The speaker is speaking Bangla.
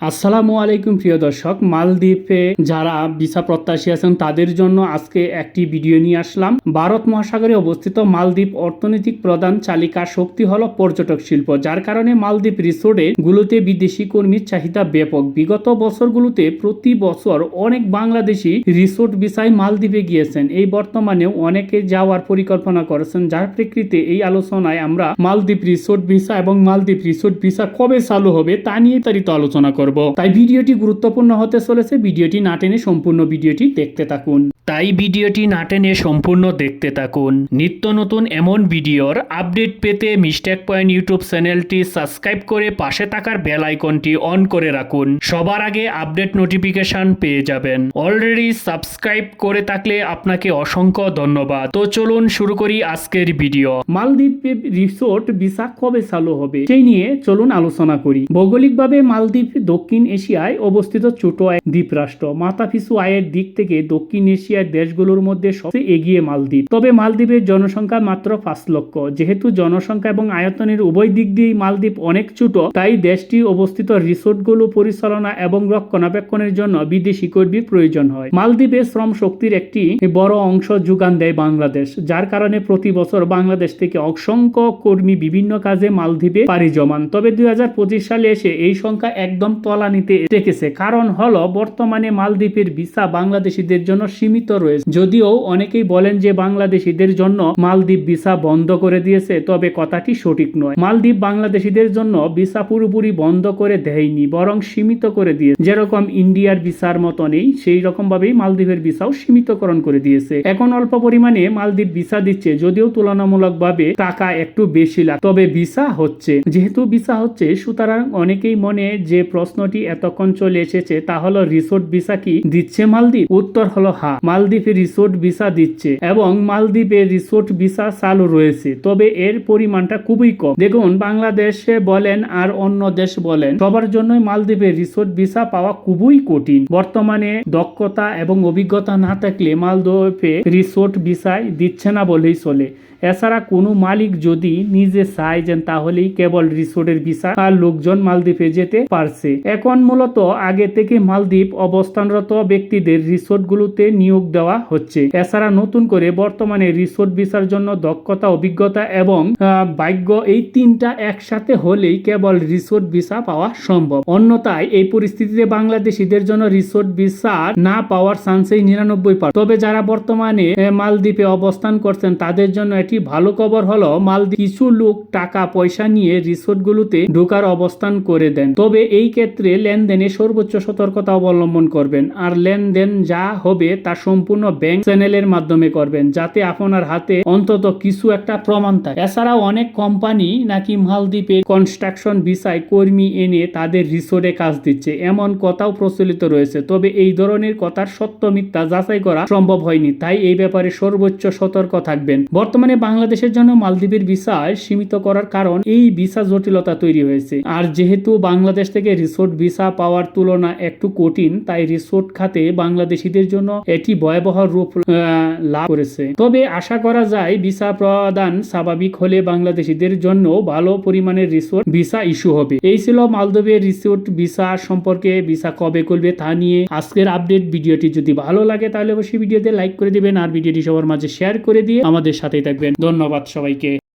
আসসালামু আলাইকুম প্রিয় দর্শক, মালদ্বীপে যারা ভিসা প্রত্যাশী আছেন তাদের জন্য আজকে একটি ভিডিও নিয়ে আসলাম। ভারত মহাসাগরে অবস্থিত মালদ্বীপ অর্থনৈতিক প্রধান চালিকা শক্তি হলো পর্যটক শিল্প, যার কারণে মালদ্বীপ রিসোর্টে গুলোতে বিদেশি কর্মীর চাহিদা ব্যাপক। বিগত বছরগুলোতে প্রতি বছর অনেক বাংলাদেশি রিসোর্ট ভিসায় মালদ্বীপে গিয়েছেন। এই বর্তমানেও অনেকে যাওয়ার পরিকল্পনা করেছেন, যার প্রেক্ষিতে এই আলোচনায় আমরা মালদ্বীপ রিসোর্ট ভিসা এবং মালদ্বীপ রিসোর্ট ভিসা কবে চালু হবে তা নিয়ে বিস্তারিত আলোচনা করব। তাই ভিডিওটি গুরুত্বপূর্ণ হতে চলেছে, ভিডিওটি না টেনে সম্পূর্ণ ভিডিওটি দেখতে থাকুন। নিত্য নতুন এমন ভিডিওর আপডেট পেতে মিস্টেক পয়েন্ট ইউটিউব চ্যানেলটি সাবস্ক্রাইব করে পাশে থাকার বেল আইকনটি অন করে রাখুন। সবার আগে আপডেট নোটিফিকেশন পেয়ে যাবেন। অলরেডি সাবস্ক্রাইব করে থাকলে আপনাকে অসংখ্য ধন্যবাদ। তো চলুন শুরু করি আজকের ভিডিও। মালদ্বীপে রিসোর্ট ভিসা কবে চালু হবে সেই নিয়ে চলুন আলোচনা করি। ভৌগোলিকভাবে মালদ্বীপ দক্ষিণ এশিয়ায় অবস্থিত ছোট এক দ্বীপরাষ্ট্র। মাথাপিছু আয়ের দিক থেকে দক্ষিণ এশিয়ার দেশগুলোর মধ্যে সবচেয়ে এগিয়ে মালদ্বীপ। তবে মালদ্বীপের জনসংখ্যা মাত্র 5 লক্ষ। যেহেতু জনসংখ্যা এবং আয়তনের উভয় দিক দিয়েই মালদ্বীপ অনেক ছোট, তাই দেশটি অবস্থিত রিসোর্টগুলো পরিচালনা এবং রক্ষণাবেক্ষণের জন্য বিদেশি কর্মীর প্রয়োজন হয়। মালদ্বীপে শ্রম শক্তির একটি বড় অংশ যোগান দেয় বাংলাদেশ, যার কারণে প্রতি বছর বাংলাদেশ থেকে অসংখ্য কর্মী বিভিন্ন কাজে মালদ্বীপে পাড়ি জমান। তবে 2025 সালে এসে এই সংখ্যা একদম তলানিতে রেখেছে। কারণ হলো বর্তমানে মালদ্বীপের ভিসা বাংলাদেশিদের জন্য সীমিত রয়েছে। যদিও অনেকেই বলেন যে বাংলাদেশিদের জন্য মালদ্বীপ ভিসা বন্ধ করে দিয়েছে, তবে কথাটি সঠিক নয়। মালদ্বীপ বাংলাদেশিদের জন্য ভিসা পুরোপুরি বন্ধ করে দেয়নি, বরং সীমিত করে দিয়েছে। যেরকম ইন্ডিয়ার ভিসার মতো নেই, সেই রকম ভাবেই মালদ্বীপের ভিসাও সীমিতকরণ করে দিয়েছে। এখন অল্প পরিমাণে মালদ্বীপ ভিসা দিচ্ছে, যদিও তুলনামূলকভাবে টাকা একটু বেশি লাগে, তবে ভিসা হচ্ছে। যেহেতু ভিসা হচ্ছে, সুতরাং অনেকেই মনে যে প্রশ্নটি এতক্ষণ চলে এসেছে তা হলো রিসোর্ট ভিসা কি দিচ্ছে মালদ্বীপ? উত্তর হলো হ্যাঁ, মালদ্বীপে রিসোর্ট ভিসা দিচ্ছে এবং মালদ্বীপে রিসোর্ট ভিসা চালু রয়েছে, তবে এর পরিমাণটা খুবই কম। দেখুন, বাংলাদেশে বলেন আর অন্য দেশ বলেন, সবার জন্যই মালদ্বীপে রিসোর্ট ভিসা পাওয়া খুবই কঠিন। বর্তমানে দক্ষতা এবং অভিজ্ঞতা না থাকলে মালদ্বীপে রিসোর্ট ভিসায় দিচ্ছে না বলেই চলে। এছাড়া কোনো মালিক যদি নিজে চাইছেন তাহলেই কেবল রিসোর্টের ভিসা আর লোকজন মালদ্বীপে যেতে পারছে। এখন মূলত আগে থেকে মালদ্বীপ অবস্থানরত ব্যক্তিদের রিসোর্টগুলোতে নিয়োগ দেওয়া হচ্ছে। এছাড়া নতুন করে বর্তমানে রিসোর্ট ভিসার জন্য দক্ষতা, অভিজ্ঞতা এবং ভাগ্য, এই তিনটা একসাথে হলেই কেবল রিসোর্ট ভিসা পাওয়া সম্ভব। অন্যথায় এই পরিস্থিতিতে বাংলাদেশিদের জন্য রিসোর্ট ভিসা না পাওয়ার চান্সই 99%। তবে যারা বর্তমানে মালদ্বীপে অবস্থান করছেন তাদের জন্য এটি ভালো খবর হলো মালদ্বীপ কিছু লোক টাকা পয়সা নিয়ে রিসোর্টগুলোতে ঢোকার অবস্থান করে দেন। তবে এই ক্ষেত্রে লেনদেনে সর্বোচ্চ সতর্কতা অবলম্বন করবেন, আর লেনদেন যা হবে তা সম্পূর্ণ ব্যাংক চ্যানেলের মাধ্যমে করবেন, যাতে আপনার হাতে অন্তত কিছু একটা প্রমাণ থাকে। এছাড়াও অনেক কোম্পানি নাকি মালদ্বীপে কনস্ট্রাকশন ভিসায় কর্মী এনে তাদের রিসোর্টে কাজ দিচ্ছে, এমন কথাও প্রচলিত রয়েছে। তবে এই ধরনের কথার সত্য মিথ্যা যাচাই করা সম্ভব হয়নি, তাই এই ব্যাপারে সর্বোচ্চ সতর্ক থাকবেন। বর্তমানে বাংলাদেশের জন্য মালদ্বীপের ভিসা সীমিত করার কারণ এই ভিসা জটিলতা তৈরি হয়েছে। আর যেহেতু বাংলাদেশ থেকে রিসোর্ট ভিসা পাওয়ার তুলনা একটু কঠিন, তাই রিসোর্ট খাতে বাংলাদেশিদের জন্য এটি ভয়াবহ রূপ লাভ করেছে। তবে আশা করা যায় ভিসা প্রদান স্বাভাবিক হলে বাংলাদেশিদের জন্য ভালো পরিমাণের রিসোর্ট ভিসা ইস্যু হবে। এই ছিল মালদ্বীপের রিসোর্ট ভিসা সম্পর্কে, ভিসা কবে করবে তা নিয়ে আজকের আপডেট। ভিডিওটি যদি ভালো লাগে তাহলে অবশ্যই ভিডিওতে লাইক করে দিবেন আর ভিডিওটি সবার মাঝে শেয়ার করে দিয়ে আমাদের সাথেই থাকবেন। ধন্যবাদ সবাইকে।